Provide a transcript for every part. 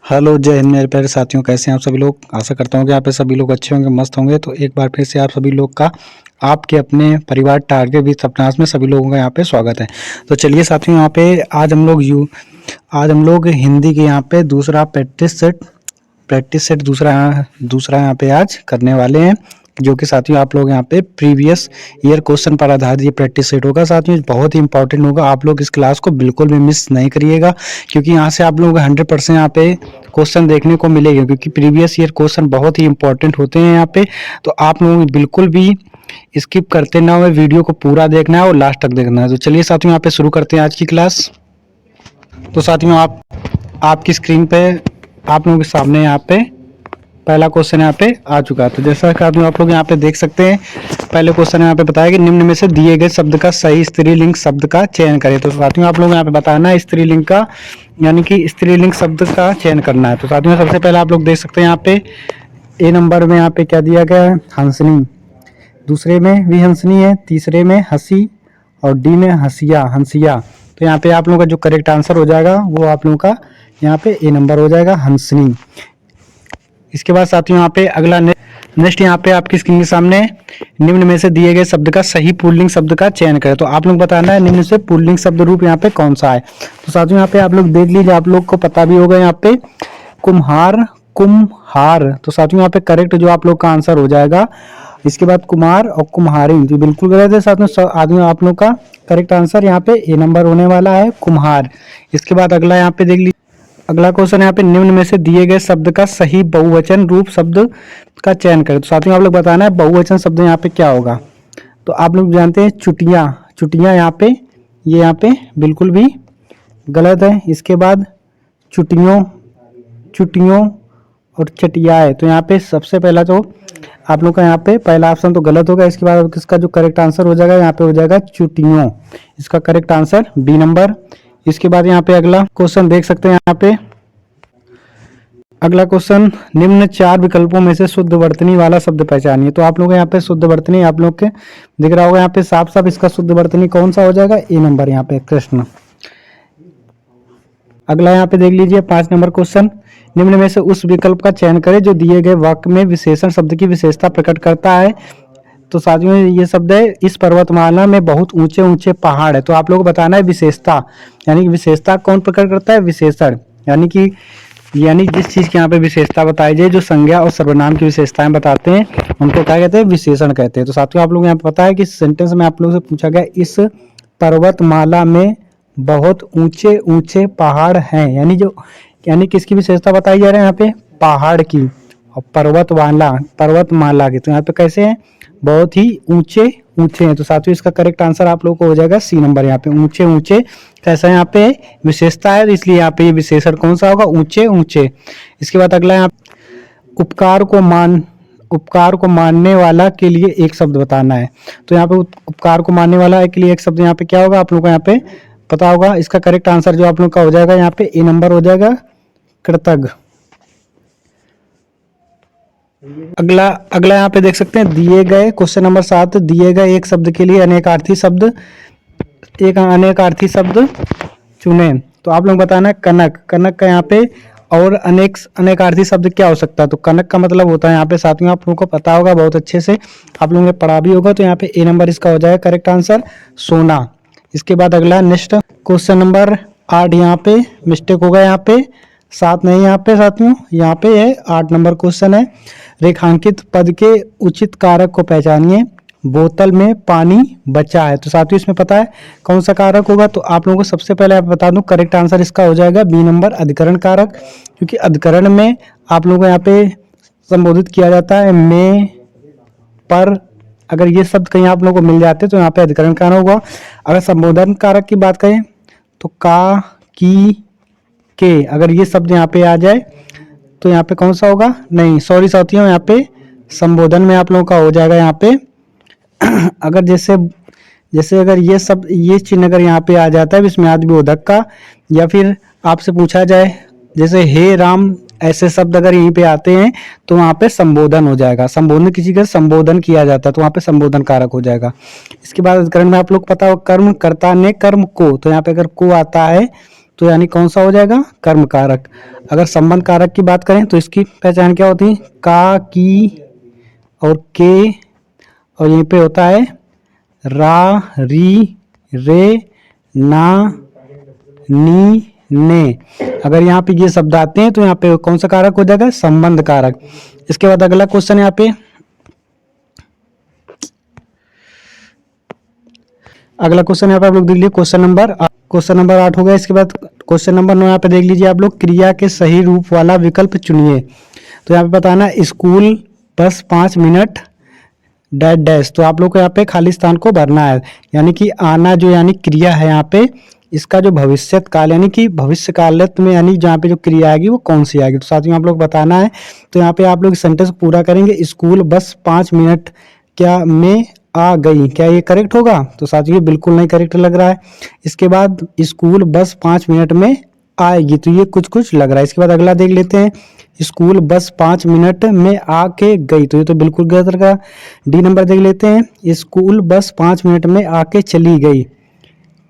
Hello, जय हिंद मेरे प्यारे साथियों। कैसे हैं आप सभी लोग। आशा करता हूँ कि यहाँ पे सभी लोग अच्छे होंगे, मस्त होंगे। तो एक बार फिर से आप सभी लोग का आपके अपने परिवार टारगेट विद सपनास में सभी लोगों का यहाँ पे स्वागत है। तो चलिए साथियों, यहाँ पे आज हम लोग हिंदी के यहाँ पे दूसरा प्रैक्टिस सेट दूसरा दूसरा यहाँ पे आज करने वाले हैं, जो कि साथियों आप लोग यहाँ पे प्रीवियस ईयर क्वेश्चन पर आधारित ये प्रैक्टिस सेट होगा। साथियों बहुत ही इंपॉर्टेंट होगा, आप लोग इस क्लास को बिल्कुल भी मिस नहीं करिएगा, क्योंकि यहाँ से आप लोगों को 100% यहाँ पे क्वेश्चन देखने को मिलेगा, क्योंकि प्रीवियस ईयर क्वेश्चन बहुत ही इंपॉर्टेंट होते हैं यहाँ पे। तो आप लोगों को बिल्कुल भी स्किप करते ना हुए वीडियो को पूरा देखना है और लास्ट तक देखना है। तो चलिए साथियों यहाँ पे शुरू करते हैं आज की क्लास। तो साथियों आपकी स्क्रीन पे आप लोगों के सामने यहाँ पे पहला क्वेश्चन यहाँ पे आ चुका है। तो जैसा कि आप लोग यहाँ पे देख सकते हैं, पहले क्वेश्चन यहाँ पे बताया कि निम्न में से दिए गए शब्द का सही स्त्रीलिंग शब्द का चयन करें। तो साथियों आप लोग यहाँ पे बताना है स्त्रीलिंग का, यानी कि स्त्रीलिंग शब्द का चयन करना है। तो साथियों सबसे पहले आप लोग देख सकते हैं यहाँ पे ए नंबर में यहाँ पे क्या दिया गया है, हंसनी। दूसरे में भी हंसनी है, तीसरे में हंसी और डी में हंसिया। तो यहाँ पे आप लोगों का जो करेक्ट आंसर हो जाएगा वो आप लोगों का यहाँ पे ए नंबर हो जाएगा, हंसनी। इसके बाद साथियों यहाँ पे अगला नेक्स्ट यहाँ पे आपकी स्क्रीन के सामने निम्न में से दिए गए शब्द का सही पुल्लिंग शब्द का चयन करें। तो आप लोग बताना है निम्न से पुल्लिंग शब्द रूप यहाँ पे कौन सा है। तो साथियों यहाँ पे आप लोग देख लीजिए, आप लोग को पता भी होगा यहाँ पे कुम्हार। तो साथियों यहाँ पे करेक्ट जो आप लोग का आंसर हो जाएगा। इसके बाद कुमार और कुम्हारी जो बिल्कुल गलत है साथियों। आदमी आप लोग का करेक्ट आंसर यहाँ पे ए नंबर होने वाला है, कुम्हार। इसके बाद अगला यहाँ पे देख लीजिए, अगला क्वेश्चन यहाँ पे निम्न में से दिए गए शब्द का सही बहुवचन रूप शब्द का चयन करें। तो साथियों आप लोग बताना है बहुवचन शब्द यहाँ पे क्या होगा। तो आप लोग जानते हैं चुटियाँ यहाँ पे, ये यहाँ पे बिल्कुल भी गलत है। इसके बाद चुटियों और चटियाए। तो यहाँ पे सबसे पहला जो आप लोग का यहाँ पे पहला ऑप्शन तो गलत होगा। इसके बाद इसका जो करेक्ट आंसर हो जाएगा यहाँ पे हो जाएगा चुटियों। इसका करेक्ट आंसर बी नंबर। इसके बाद यहाँ पे अगला क्वेश्चन देख सकते हैं, यहाँ पे अगला क्वेश्चन निम्न चार विकल्पों में से शुद्ध वर्तनी वाला शब्द पहचानिए। तो आप लोग यहाँ पे शुद्ध वर्तनी आप लोग के दिख रहा होगा यहाँ पे साफ साफ, इसका शुद्ध वर्तनी कौन सा हो जाएगा, ए नंबर यहाँ पे कृष्ण। अगला यहाँ पे देख लीजिए 5 नंबर क्वेश्चन, निम्न में से उस विकल्प का चयन करें जो दिए गए वाक्य में विशेषण शब्द की विशेषता प्रकट करता है। तो साथियों ये शब्द है, इस पर्वतमाला में बहुत ऊंचे ऊंचे पहाड़ है। तो आप लोगों को बताना है विशेषता, यानी कि विशेषता कौन प्रकट करता है, विशेषण। यानी जिस चीज की यहाँ पे विशेषता बताई जाए, जो संज्ञा और सर्वनाम की विशेषताएं बताते हैं, उनको क्या कहते हैं, विशेषण कहते हैं। तो साथियों आप लोग यहाँ पे पता है कि सेंटेंस में आप लोगों से पूछा गया इस पर्वतमाला में बहुत ऊंचे ऊंचे पहाड़ हैं, यानी किसकी विशेषता बताई जा रही है यहाँ पे, पहाड़ की। और पर्वतमाला की, तो यहाँ पे कैसे हैं, बहुत ही ऊंचे हैं। तो साथियों इसका करेक्ट आंसर आप लोगों को हो जाएगा सी नंबर। यहाँ पे ऊंचे कैसा यहाँ पे विशेषता है, इसलिए यहाँ पे ये विशेषण कौन सा होगा, ऊंचे। इसके बाद अगला यहाँ उपकार को मानने वाला के लिए एक शब्द बताना है। तो यहाँ पे उपकार को मानने वाला के लिए एक शब्द यहाँ पे क्या होगा, आप लोगों को यहाँ पे पता होगा। इसका करेक्ट आंसर जो आप लोग का हो जाएगा यहाँ पे ए नंबर हो जाएगा, कृतज्ञ। अगला यहाँ पे देख सकते हैं, दिए गए क्वेश्चन नंबर 7, दिए गए एक शब्द के लिए अनेकार्थी शब्द चुने। तो आप लोग बताना है कनक का यहाँ पे और अनेकार्थी शब्द क्या हो सकता है। तो कनक का मतलब होता है यहाँ पे साथियों आप लोगों को पता होगा बहुत अच्छे से, आप लोगों ने पढ़ा भी होगा। तो यहाँ पे ए नंबर इसका हो जाएगा करेक्ट आंसर, सोना। इसके बाद अगला नेक्स्ट क्वेश्चन नंबर 8, यहाँ पे मिस्टेक होगा, यहाँ पे 7 नहीं, यहाँ पे साथियों यहाँ पे है 8 नंबर क्वेश्चन है, रेखांकित पद के उचित कारक को पहचानिए, बोतल में पानी बचा है। तो साथियों इसमें पता है कौन सा कारक होगा। तो आप लोगों को सबसे पहले आप बता दूं करेक्ट आंसर इसका हो जाएगा बी नंबर, अधिकरण कारक। क्योंकि अधिकरण में आप लोगों को यहाँ पे संबोधित किया जाता है में, पर। अगर ये शब्द कहीं आप लोगों को मिल जाते तो यहाँ पे अधिकरण कारक होगा। अगर संबोधन कारक की बात करें तो का, की, के, अगर ये शब्द यहाँ पे आ जाए तो यहाँ पे कौन सा होगा, नहीं सॉरी साथियों, यहाँ पे संबोधन में आप लोगों का हो जाएगा यहाँ पे अगर जैसे अगर ये शब्द, ये चिन्ह अगर यहाँ पे आ जाता है विस्मयादि बोधक का, या फिर आपसे पूछा जाए जैसे हे राम, ऐसे शब्द अगर यहीं पे आते हैं तो वहाँ पे संबोधन हो जाएगा। संबोधन किसी का संबोधन किया जाता है तो वहाँ पे संबोधन कारक हो जाएगा। इसके बाद अधिकरण में आप लोग पता हो कर्म कर्ता ने कर्म को, तो यहाँ पे अगर को आता है तो यानी कौन सा हो जाएगा, कर्म कारक। अगर संबंध कारक की बात करें तो इसकी पहचान क्या होती है, का, की और के, और यहीं पे होता है रा, री, रे, ना, नी, ने। अगर यहाँ पे ये शब्द आते हैं तो यहाँ पे कौन सा कारक हो जाएगा, संबंध कारक। इसके बाद अगला क्वेश्चन यहाँ पे, अगला क्वेश्चन यहाँ पे आप लोग देख लीजिए, क्वेश्चन नंबर 8 हो गया। इसके बाद क्वेश्चन नंबर 9 यहाँ पे देख लीजिए आप लोग, क्रिया के सही रूप वाला विकल्प चुनिए। तो यहाँ पे बताना school bus 5 minute dash dash. तो आप लोग को यहाँ पे खाली स्थान को भरना है, यानी कि आना जो यानी क्रिया है यहाँ पे, इसका जो भविष्यत काल यानी कि भविष्य काल में यानी जहाँ पे जो क्रिया आएगी वो कौन सी आएगी, तो साथियों आप लोग बताना है। तो यहाँ पे आप लोग सेंटेंस पूरा करेंगे, स्कूल बस 5 मिनट क्या में आ गई, क्या ये करेक्ट होगा, तो साथियों बिल्कुल नहीं करेक्ट लग रहा है। इसके बाद स्कूल बस 5 मिनट में आएगी, तो ये कुछ कुछ लग रहा है। इसके बाद अगला देख लेते हैं, स्कूल बस 5 मिनट में आके गई, तो ये तो बिल्कुल गलत लग रहा है। डी नंबर देख लेते हैं, स्कूल बस 5 मिनट में आके चली गई।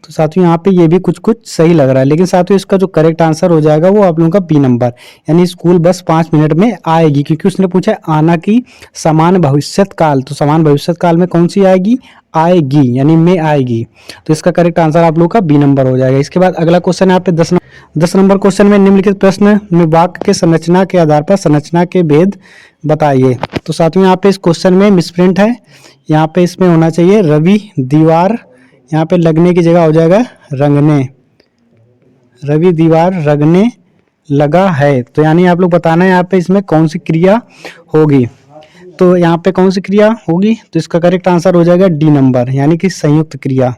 तो साथियों यहाँ पे ये भी कुछ कुछ सही लग रहा है, लेकिन साथियों इसका जो करेक्ट आंसर हो जाएगा वो आप लोगों का बी नंबर, यानी स्कूल बस 5 मिनट में आएगी, क्योंकि उसने पूछा है आना की समान भविष्यत काल, तो समान भविष्यत काल में कौन सी आएगी, आएगी, यानी में आएगी। तो इसका करेक्ट आंसर आप लोग का बी नंबर हो जाएगा। इसके बाद अगला क्वेश्चन है यहाँ पे 10 नंबर क्वेश्चन में, निम्नलिखित प्रश्न में वाक्य के संरचना के आधार पर संरचना के भेद बताइए। तो साथियों यहाँ पे इस क्वेश्चन में मिसप्रिंट है, यहाँ पे इसमें होना चाहिए रवि दीवार, यहाँ पे लगने की जगह हो जाएगा रंगने, रवि दीवार रंगने लगा है। तो यानी आप लोग बताना है यहाँ पे इसमें कौन सी क्रिया होगी, तो यहाँ पे कौन सी क्रिया होगी, तो इसका करेक्ट आंसर हो जाएगा डी नंबर, यानी कि संयुक्त क्रिया।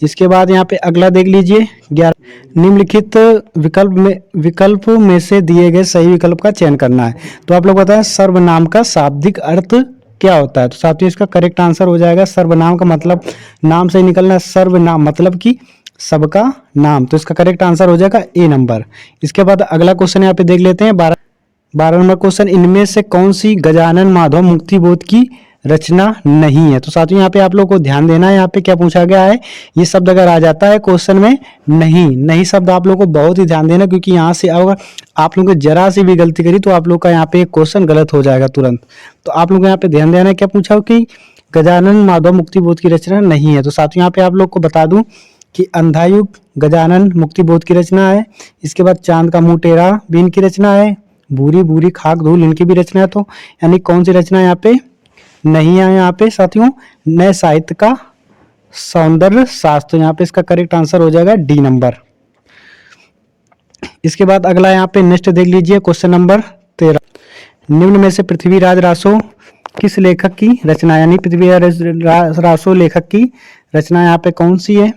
इसके बाद यहाँ पे अगला देख लीजिए 11, निम्नलिखित विकल्प में से दिए गए सही विकल्प का चयन करना है। तो आप लोग बताएं सर्वनाम का शाब्दिक अर्थ क्या होता है, तो साथियों इसका करेक्ट आंसर हो जाएगा सर्वनाम का मतलब नाम से निकलना है, सर्वनाम मतलब कि सबका नाम, तो इसका करेक्ट आंसर हो जाएगा ए नंबर। इसके बाद अगला क्वेश्चन यहाँ पे देख लेते हैं 12 नंबर क्वेश्चन, इनमें से कौन सी गजानन माधव मुक्तिबोध की रचना नहीं है। तो साथियों यहाँ पे आप लोग को ध्यान देना है, यहाँ पे क्या पूछा गया है, ये शब्द अगर आ जाता है क्वेश्चन में नहीं शब्द आप लोग को बहुत ही ध्यान देना, क्योंकि यहाँ से अगर आप लोगों को जरा सी भी गलती करी तो आप लोग का यहाँ पे क्वेश्चन गलत हो जाएगा तुरंत। तो आप लोग को यहाँ पे ध्यान देना है, क्या पूछा कि गजानन माधव मुक्तिबोध की रचना नहीं है। तो साथियों यहाँ पे आप लोग को बता दूं कि अंधायुग गजानन मुक्तिबोध की रचना है। इसके बाद चांद का मुंह टेढ़ा भी इनकी रचना है, भूरी भूरी खाक धूल इनकी भी रचना है। तो यानी कौन सी रचना यहाँ पे नहीं है, यहाँ पे साथियों नए साहित्य का सौंदर्य शास्त्र, यहाँ पे इसका करेक्ट आंसर हो जाएगा डी नंबर। इसके बाद अगला यहाँ पे नेक्स्ट देख लीजिए क्वेश्चन नंबर 13, निम्न में से पृथ्वीराज रासो किस लेखक की रचना, यानी पृथ्वीराज रासो लेखक की रचना यहाँ पे कौन सी है,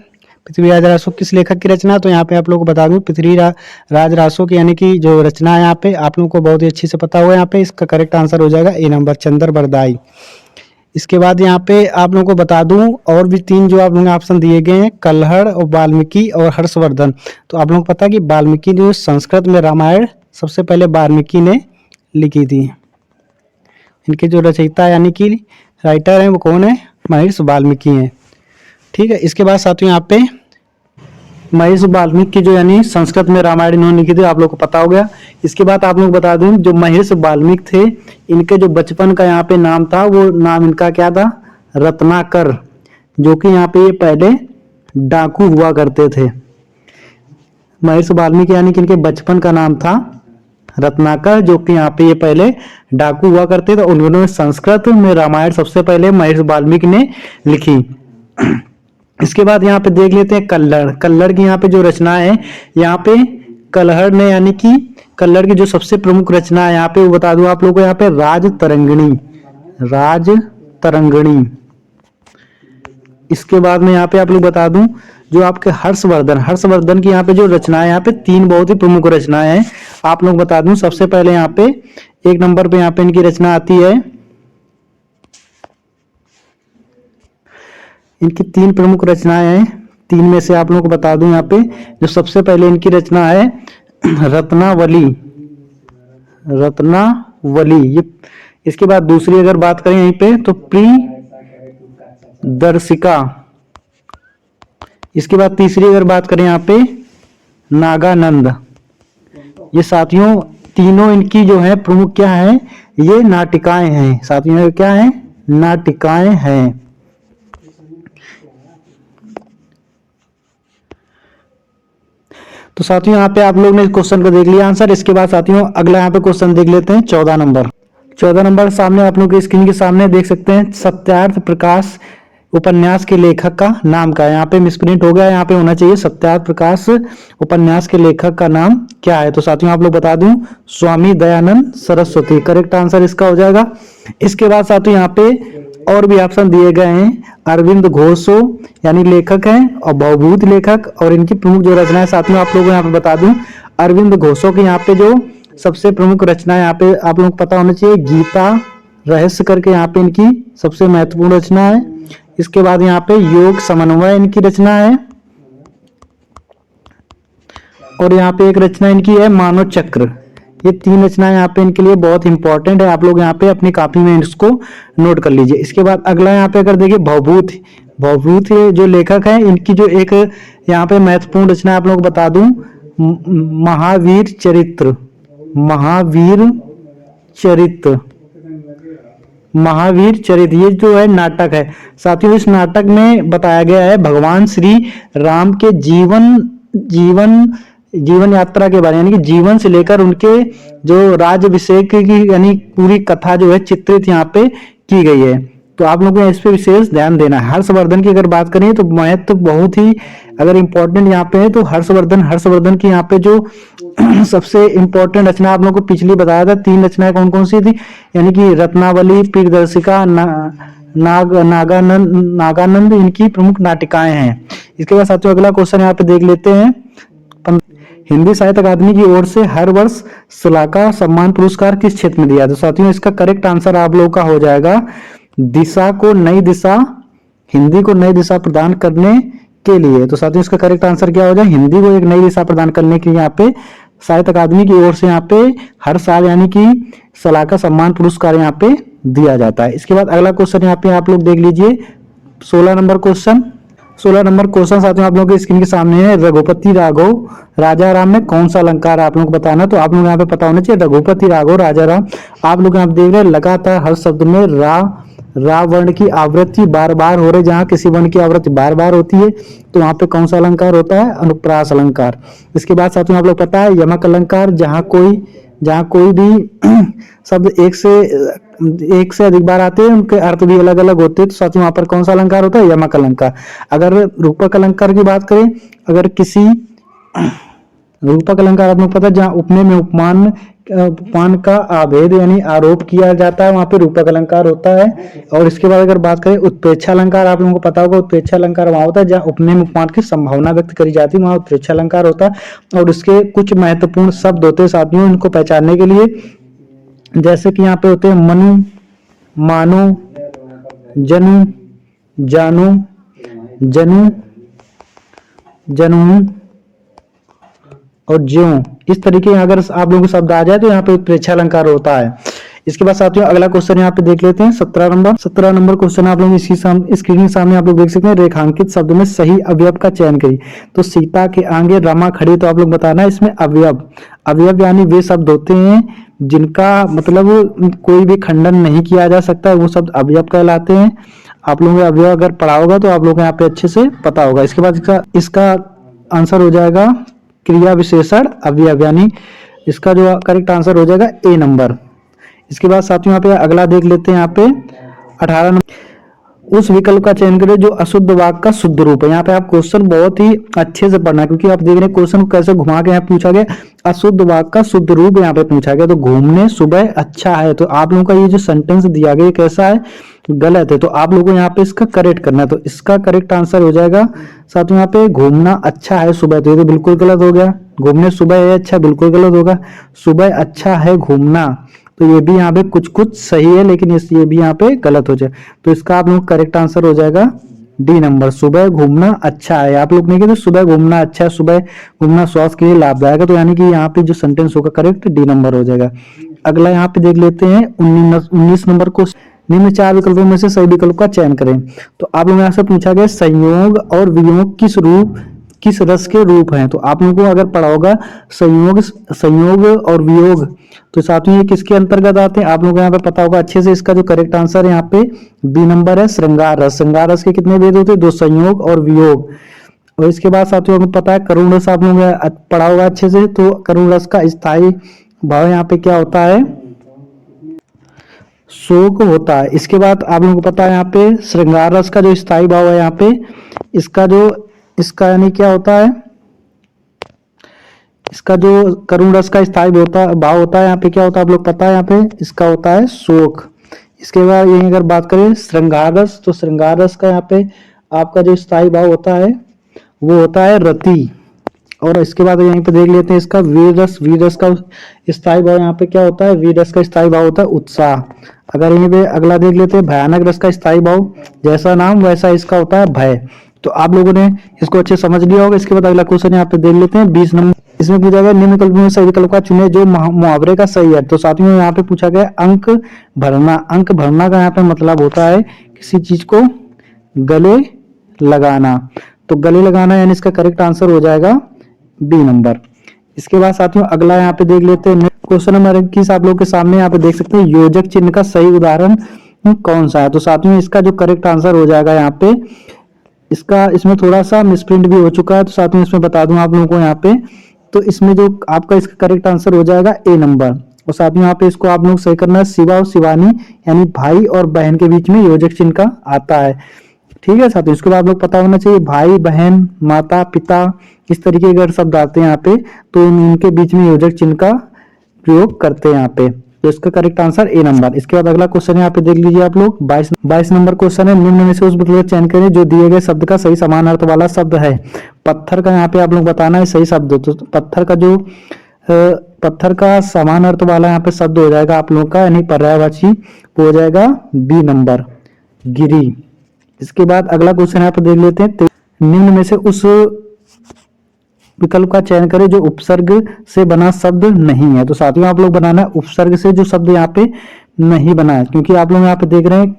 पृथ्वीराज रासो किस लेखक की रचना। तो यहाँ पे आप लोगों को बता दूं पृथ्वीराज रासो की यानी कि जो रचना है यहाँ पे आप लोगों को बहुत ही अच्छी से पता होगा, यहाँ पे इसका करेक्ट आंसर हो जाएगा ए नंबर चंद्र बरदाई। इसके बाद यहाँ पे आप लोगों को बता दूं और भी 3 जो आप लोगों को ऑप्शन दिए गए हैं, कल्हड़ और वाल्मीकि और हर्षवर्धन। तो आप लोगों को पता है कि वाल्मीकि जो संस्कृत में रामायण सबसे पहले वाल्मीकि ने लिखी थी, इनके जो रचयिता यानी कि राइटर हैं वो कौन है, महर्षि वाल्मीकि हैं। ठीक है, इसके बाद साथियों यहाँ पे महर्षि वाल्मीकि जो यानी संस्कृत में रामायण इन्होंने लिखी थी, आप लोग को पता हो गया। इसके बाद आप लोग बता दूं जो महर्षि वाल्मीकि थे इनके जो बचपन का यहाँ पे नाम था वो नाम इनका क्या था, रत्नाकर, जो कि यहाँ पे ये पहले डाकू हुआ करते थे। महर्षि वाल्मीकि यानी कि इनके बचपन का नाम था रत्नाकर, जो कि यहाँ पे ये पहले डाकू हुआ करते थे। उन्होंने संस्कृत में रामायण सबसे पहले महर्षि वाल्मीकि ने लिखी। इसके बाद यहाँ पे देख लेते हैं कल्लड़ की यहाँ पे जो रचना है, यहाँ पे कल्हड़ ने यानी कि कल्लड़ की जो सबसे प्रमुख रचना है यहाँ पे वो बता दूं आप लोगों को, यहाँ पे राज तरंगिणी। इसके बाद में यहाँ पे आप लोग बता दूं जो आपके हर्षवर्धन की यहाँ पे जो रचना है, यहाँ पे 3 बहुत ही प्रमुख रचनाएं हैं। आप लोग बता दूं सबसे पहले यहाँ पे 1 नंबर पे यहाँ पे इनकी रचना आती है, इनकी 3 प्रमुख रचनाएं हैं। 3 में से आप लोगों को बता दूं यहाँ पे जो सबसे पहले इनकी रचना है रत्नावली ये। इसके बाद दूसरी अगर बात करें यहीं पे तो प्रियदर्शिका। इसके बाद तीसरी अगर बात करें यहाँ पे नागानंद। ये साथियों तीनों इनकी जो है प्रमुख क्या है, ये नाटिकाएं हैं साथियों, ये क्या है, नाटिकाएं हैं। तो साथियों यहाँ पे आप लोग ने इस क्वेश्चन को देख लिया आंसर। इसके बाद साथियों अगला यहाँ पे क्वेश्चन देख लेते हैं 14 नंबर। 14 नंबर सामने आप लोग की स्क्रीन के सामने देख सकते हैं, सत्यार्थ प्रकाश उपन्यास के लेखक का नाम क्या है। यहाँ पे मिसप्रिंट हो गया, यहाँ पे होना चाहिए सत्यार्थ प्रकाश उपन्यास के लेखक का नाम क्या है। तो साथियों आप लोग बता दूं, स्वामी दयानंद सरस्वती करेक्ट आंसर इसका हो जाएगा। इसके बाद साथियों यहाँ पे और भी ऑप्शन दिए गए हैं, अरविंद घोषो यानी लेखक हैं और भवभूत लेखक, और इनकी प्रमुख जो रचनाएं साथियों आप लोगों को यहाँ पे बता दूं, अरविंद घोषो की यहाँ पे जो सबसे प्रमुख रचना यहाँ पे आप लोगों को पता होना चाहिए, गीता रहस्य करके यहाँ पे इनकी सबसे महत्वपूर्ण रचना है। इसके बाद यहाँ पे योग समन्वय इनकी रचना है, और यहाँ पे एक रचना इनकी है मानव चक्र। ये तीन रचनाएं यहाँ पे इनके लिए बहुत इंपॉर्टेंट है, आप लोग यहाँ पे अपनी कॉपी में इसको नोट कर लीजिए। इसके बाद अगला यहाँ पे अगर देखिए भवभूत, भवभूत जो लेखक है इनकी जो एक यहाँ पे महत्वपूर्ण रचना आप लोग बता दूं, महावीर चरित्र, महावीर चरित्र, महावीर चरित्र ये जो है नाटक है साथियों। इस नाटक में बताया गया है भगवान श्री राम के जीवन यात्रा के बारे में, यानी कि जीवन से लेकर उनके जो राज्याभिषेक की यानी पूरी कथा जो है चित्रित यहाँ पे की गई है। तो आप लोगों को इस पे विशेष ध्यान देना है। हर्षवर्धन की अगर बात करें तो महत्व तो बहुत ही अगर इम्पोर्टेंट यहाँ पे है, तो हर्षवर्धन की यहाँ पे जो सबसे इम्पोर्टेंट रचना आप लोगों को पिछली बताया था, तीन रचनाएं कौन कौन सी थी, यानी कि रत्नावली, प्रियदर्शिका, नागानंद इनकी प्रमुख नाटिकाएं हैं। इसके बाद साथियों अगला क्वेश्चन यहाँ पे देख लेते हैं, हिंदी साहित्य अकादमी की ओर से हर वर्ष सुलाका सम्मान पुरस्कार किस क्षेत्र में दिया? तो साथियों इसका करेक्ट आंसर आप लोगों का हो जाएगा दिशा को नई दिशा, हिंदी को नई दिशा प्रदान करने के लिए। तो साथियों इसका करेक्ट आंसर क्या हो जाए, हिंदी को एक नई दिशा प्रदान करने के लिए यहाँ पे साहित्य अकादमी की ओर से यहाँ पे हर साल यानी कि सलाका सम्मान पुरस्कार यहाँ पे दिया जाता है। इसके बाद अगला क्वेश्चन यहाँ पे आप लोग देख लीजिए 16 नंबर क्वेश्चन। 16 नंबर क्वेश्चन साथियों आप लोगों के स्क्रीन के सामने है, रघुपति राघव राजा राम में कौन सा अलंकार आप लोगों को बताना। तो आप लोग यहाँ पे पता होना चाहिए रघुपति राघव राजा राम। आप लोग यहाँ पे देख रहे हैं लगातार हर शब्द में रा वर्ण की आवृत्ति बार बार हो रही, जहाँ किसी वर्ण की आवृत्ति बार बार होती है तो वहां पे कौन सा अलंकार होता है, अनुप्रास अलंकार। इसके बाद साथियों आप लोग पता है यमक अलंकार, जहाँ कोई भी शब्द एक से अधिक बार आते हैं, उनके अर्थ भी अलग अलग होते हैं, तो साथियों वहां पर कौन सा अलंकार होता है, यमक अलंकार। अगर रूपक अलंकार की बात करें, अगर किसी रूपक अलंकार आप लोग पता है जहाँ उपमेय में उपमान का आभेद यानी आरोप किया जाता है, वहां पे रूपक अलंकार होता है। और इसके बाद अगर बात करें उत्प्रेक्षा अलंकार, आप लोगों को पता होगा उत्प्रेक्षा अलंकार वहां होता है जहाँ उपमेय में उपमान की संभावना व्यक्त करी जाती है, वहां उत्प्रेक्षा अलंकार होता है। और इसके कुछ महत्वपूर्ण शब्द होते हैं साथियों इनको पहचानने के लिए, जैसे कि यहाँ पे होते हैं मनु, मानो, जनु, जानो, जनु, जनु और ज्यों। इस तरीके अगर आप लोगों को शब्द आ जाए तो यहाँ पे उत्प्रेक्षा अलंकार होता है। इसके बाद साथियों अगला क्वेश्चन यहाँ पे देख लेते हैं 17 नंबर क्वेश्चन आप लोग इसी स्क्रीन के सामने आप लोग देख सकते हैं, रेखांकित शब्द में सही अवयव का चयन करिए। तो सीता के आगे रमा खड़ी, तो आप लोग बताना इसमें अवयव यानी वे शब्द होते हैं जिनका मतलब कोई भी खंडन नहीं किया जा सकता, वो शब्द अवयव कहलाते हैं। आप लोगों को अवयव अगर पढ़ा होगा तो आप लोग यहाँ पे अच्छे से पता होगा। इसके बाद इसका आंसर हो जाएगा क्रिया विशेषण अवयव, यानी इसका जो करेक्ट आंसर हो जाएगा ए नंबर। इसके बाद साथियों यहाँ पे अगला देख लेते हैं, यहाँ पे 18 नंबर, उस विकल्प का चयन करें जो अशुद्ध वाक्य का शुद्ध रूप है। यहाँ पे आप क्वेश्चन बहुत ही अच्छे से पढ़ना, क्योंकि आप देख रहे हैं क्वेश्चन को कैसे घुमा के यहाँ पूछा गया, अशुद्ध वाक्य का शुद्ध रूप यहाँ पे पूछा गया। तो घूमने सुबह अच्छा है, तो आप लोगों का ये जो सेंटेंस दिया गया कैसा है, गलत है, तो आप लोगों को यहाँ पे इसका करेक्ट करना है। तो इसका करेक्ट आंसर हो जाएगा साथियों यहाँ पे घूमना अच्छा है सुबह, तो ये तो बिल्कुल गलत हो गया। घूमने सुबह है अच्छा, बिल्कुल गलत होगा। सुबह अच्छा है घूमना, तो ये भी यहाँ पे कुछ सही है, लेकिन ये भी यहाँ पे गलत हो जाए। तो इसका आप लोग करेक्ट आंसर हो जाएगा डी नंबर, सुबह घूमना अच्छा है। आप लोग नहीं कहते सुबह घूमना अच्छा है, सुबह घूमना स्वास्थ्य के लिए लाभदायक है, तो यानी कि यहाँ पे जो सेंटेंस होगा करेक्ट डी नंबर हो जाएगा। अगला यहाँ पे देख लेते हैं 19 नंबर को, निम्न 4 विकल्पों में से सही विकल्प का चयन करें। तो आप लोगों से पूछा गया संयोग और वियोग किस रूप किस रस के रूप हैं। तो आप लोगों को अगर पढ़ा होगा संयोग संयोग और वियोग, तो साथ में ये किसके अंतर्गत आते हैं, आप लोगों को यहाँ पे पता होगा अच्छे से। इसका जो करेक्ट आंसर है यहाँ पे बी नंबर है, श्रृंगार रस। श्रृंगार रस के कितने भेद होते हैं, दो, संयोग और वियोग। और इसके बाद साथियों हमें पता है करुण रस, आप लोगों ने पढ़ा होगा अच्छे से। तो करुण रस का स्थायी भाव यहाँ पे क्या होता है, शोक होता है। इसके बाद आप लोगों को पता है यहाँ पे श्रृंगार रस का जो स्थायी भाव है यहाँ पे, इसका यानी क्या होता है, इसका जो करुण रस का स्थायी भाव होता है यहाँ पे क्या होता है, आप लोग पता है यहाँ पे इसका होता है शोक। इसके बाद यही अगर बात करें श्रृंगार रस, तो श्रृंगार रस का यहाँ पे आपका जो स्थायी भाव होता है वो होता है रति। और इसके बाद यहीं पे देख लेते हैं इसका वीर रस। वीर रस का स्थायी भाव यहाँ पे क्या होता है, वीर रस का स्थायी भाव होता है उत्साह। अगर यहीं पे अगला देख लेते हैं भयानक रस का स्थायी भाव, जैसा नाम वैसा इसका होता है भय। तो आप लोगों ने इसको अच्छे समझ लिया होगा। इसके बाद अगला क्वेश्चन यहाँ पे देख लेते हैं 20 नंबर। इसमें पूछा गया निम्न विकल्प में सही विकल्प का चुने जो मुहावरे का सही है। तो साथियों यहाँ पे पूछा गया अंक भरना। अंक भरना का यहाँ पे मतलब होता है किसी चीज को गले लगाना। तो गले लगाना यानी इसका करेक्ट आंसर हो जाएगा बी नंबर। इसके बाद साथियों अगला यहाँ पे देख लेते हैं क्वेश्चन नंबर 21। आप लोग के सामने यहाँ पे देख सकते हैं योजक चिन्ह का सही उदाहरण कौन सा है। तो साथियों इसका जो करेक्ट आंसर हो जाएगा यहाँ पे, इसमें थोड़ा सा मिसप्रिंट भी हो चुका है, तो साथियों इसमें बता दूं आप लोगों को यहाँ पे। तो इसमें जो आपका इसका करेक्ट आंसर हो जाएगा ए नंबर। और साथियों यहाँ पे इसको आप लोग सही करना है, शिवा और शिवानी यानी भाई और बहन के बीच में योजक चिन्ह का आता है। ठीक है साथियों, इसके बाद आप लोग पता होना चाहिए भाई बहन माता पिता इस तरीके के अगर शब्द आते हैं यहाँ पे तो इनके बीच में योजक चिन्ह का प्रयोग करते हैं यहाँ पे। तो इसका करेक्ट आंसर ए नंबर। इसके बाद अगला क्वेश्चन यहाँ पे देख लीजिए आप लोग 22 नंबर क्वेश्चन है। निम्न में से उस विकल्प का चयन करें जो दिए गए शब्द का सही समान अर्थ वाला शब्द है। पत्थर का यहाँ पे आप लोग बताना है सही शब्द। तो पत्थर का समान अर्थ वाला यहाँ पे शब्द हो जाएगा आप लोगों का यानी पर्यायवाची, वो हो जाएगा बी नंबर गिरी। इसके बाद अगला क्वेश्चन यहाँ पे देख लेते हैं निम्न में से उस विकल्प का चयन करें जो उपसर्ग से बना शब्द नहीं है। तो साथियों आप लोग बनाना है उपसर्ग से जो शब्द यहाँ पे नहीं बना है, क्योंकि आप लोग यहाँ पे देख रहे हैं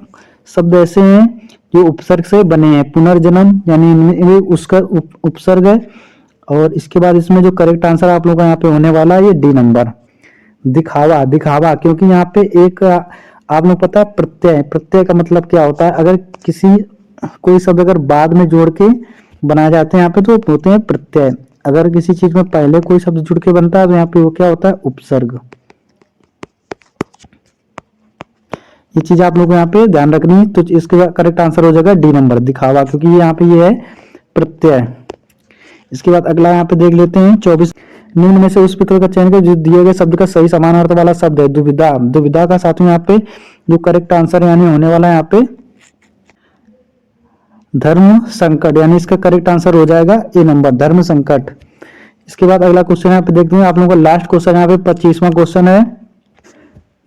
शब्द ऐसे हैं जो उपसर्ग से बने हैं। पुनर्जन्म यानी उसका उपसर्ग है। और इसके बाद इसमें जो करेक्ट आंसर आप लोगों का यहाँ पे होने वाला है ये डी नंबर दिखावा। दिखावा क्योंकि यहाँ पे एक आप लोग पता है प्रत्यय, प्रत्यय का मतलब क्या होता है, अगर कोई शब्द अगर बाद में जोड़ के बनाए जाते हैं यहाँ पे तो होते हैं प्रत्यय। अगर किसी चीज में पहले कोई शब्द जुड़ के बनता है तो यहाँ पे वो क्या होता है उपसर्ग। ये चीज आप लोगों को यहाँ पे ध्यान रखनी है। तो इसका करेक्ट आंसर हो जाएगा डी नंबर दिखावा, क्योंकि ये यहाँ पे ये है प्रत्यय। इसके बाद अगला यहाँ पे देख लेते हैं 24। निम्न में से उस विकल्प का चयन करें जो दिए गए शब्द का सही समान अर्थ वाला शब्द है। दुविधा। दुविधा का साथ में यहाँ पे जो करेक्ट आंसर यानी होने वाला है यहाँ पे धर्म संकट, यानी इसका करेक्ट आंसर हो जाएगा ए नंबर धर्म संकट। इसके बाद अगला क्वेश्चन यहाँ पे देखते हैं आप लोगों का लास्ट क्वेश्चन यहाँ पे 25वां क्वेश्चन है।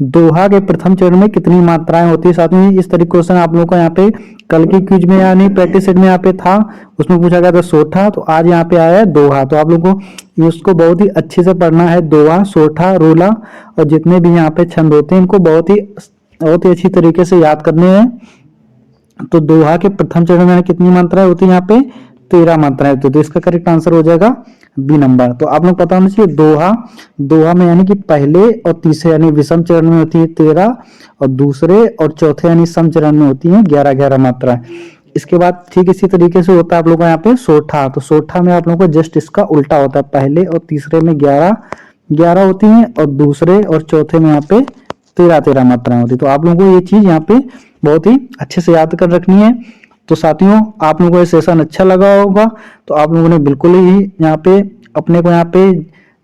दोहा के प्रथम चरण में कितनी मात्राएं होती है। साथ में इस तरीके क्वेश्चन आप लोगों को यहाँ पे कल की क्विज में यानी प्रैक्टिस सेट में यहाँ पे था, उसमें पूछा गया था सोठा, तो आज यहाँ पे आया है दोहा। तो आप लोगों को इसको बहुत ही अच्छे से पढ़ना है। दोहा, सोठा, रोला और जितने भी यहाँ पे छंद होते हैं इनको बहुत ही अच्छी तरीके से याद करने हैं। तो दोहा के प्रथम चरण में कितनी मात्राएं होती है यहाँ पे 13 मात्राएं होती है। तो इसका करेक्ट आंसर हो जाएगा बी नंबर। तो आप लोग पता होना चाहिए दोहा में यानी कि पहले और तीसरे यानी विषम चरण में होती है 13 और दूसरे और चौथे यानी सम चरण में होती है 11 मात्राएं। इसके बाद ठीक इसी तरीके से होता है आप लोगों को यहाँ पे सोठा। तो सोठा में आप लोगों को जस्ट इसका उल्टा होता है, पहले और तीसरे में 11 होती है और दूसरे और चौथे में यहाँ पे 13 मात्राएं होती है। तो आप लोगों को ये चीज यहाँ पे बहुत ही अच्छे से याद कर रखनी है। तो साथियों आप लोगों को ये सेशन अच्छा लगा होगा तो आप लोगों ने बिल्कुल ही यहाँ पे अपने को यहाँ पे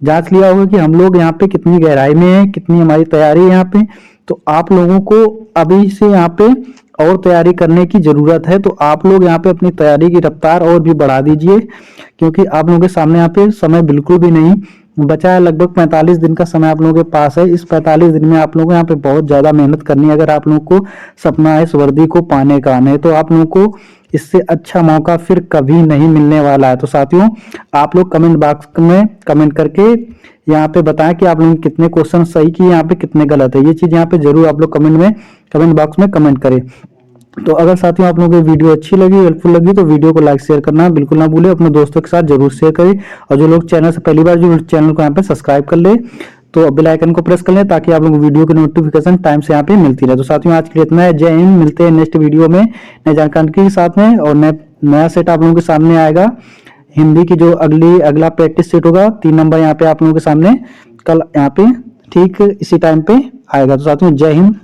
जांच लिया होगा कि हम लोग यहाँ पे कितनी गहराई में है, कितनी हमारी तैयारी है यहाँ पे। तो आप लोगों को अभी से यहाँ पे और तैयारी करने की जरूरत है। तो आप लोग यहाँ पे अपनी तैयारी की रफ्तार और भी बढ़ा दीजिए, क्योंकि आप लोगों के सामने यहाँ पे समय बिल्कुल भी नहीं बचा है। लगभग 45 दिन का समय आप लोगों के पास है। इस 45 दिन में आप लोगों को यहाँ पे बहुत ज्यादा मेहनत करनी है अगर आप लोगों को सपना है इस वर्दी को पाने का। नहीं तो आप लोगों को इससे अच्छा मौका फिर कभी नहीं मिलने वाला है। तो साथियों आप लोग कमेंट बॉक्स में कमेंट करके यहाँ पे बताएं कि आप लोगों ने कितने क्वेश्चन सही किए, यहाँ पे कितने गलत है। ये चीज यहाँ पे जरूर आप लोग कमेंट बॉक्स में कमेंट करें। तो अगर साथियों आप लोगों को वीडियो अच्छी लगी, हेल्पफुल लगी, तो वीडियो को लाइक शेयर करना बिल्कुल ना भूले, अपने दोस्तों के साथ जरूर शेयर करें। और जो लोग चैनल से पहली बार जो चैनल को यहाँ पे सब्सक्राइब कर ले, तो बेल आइकन को प्रेस कर लें ताकि आप लोगों को वीडियो की नोटिफिकेशन टाइम से यहाँ पे मिलती रहे। तो साथियों आज के लिए इतना है। जय हिंद, मिलते हैं नेक्स्ट वीडियो में नए जानकारी के साथ में, और नया सेट आप लोगों के सामने आएगा। हिंदी की जो अगला प्रैक्टिस सेट होगा 3 नंबर यहाँ पे आप लोगों के सामने कल यहाँ पे ठीक इसी टाइम पे आएगा। तो साथियों जय हिंद।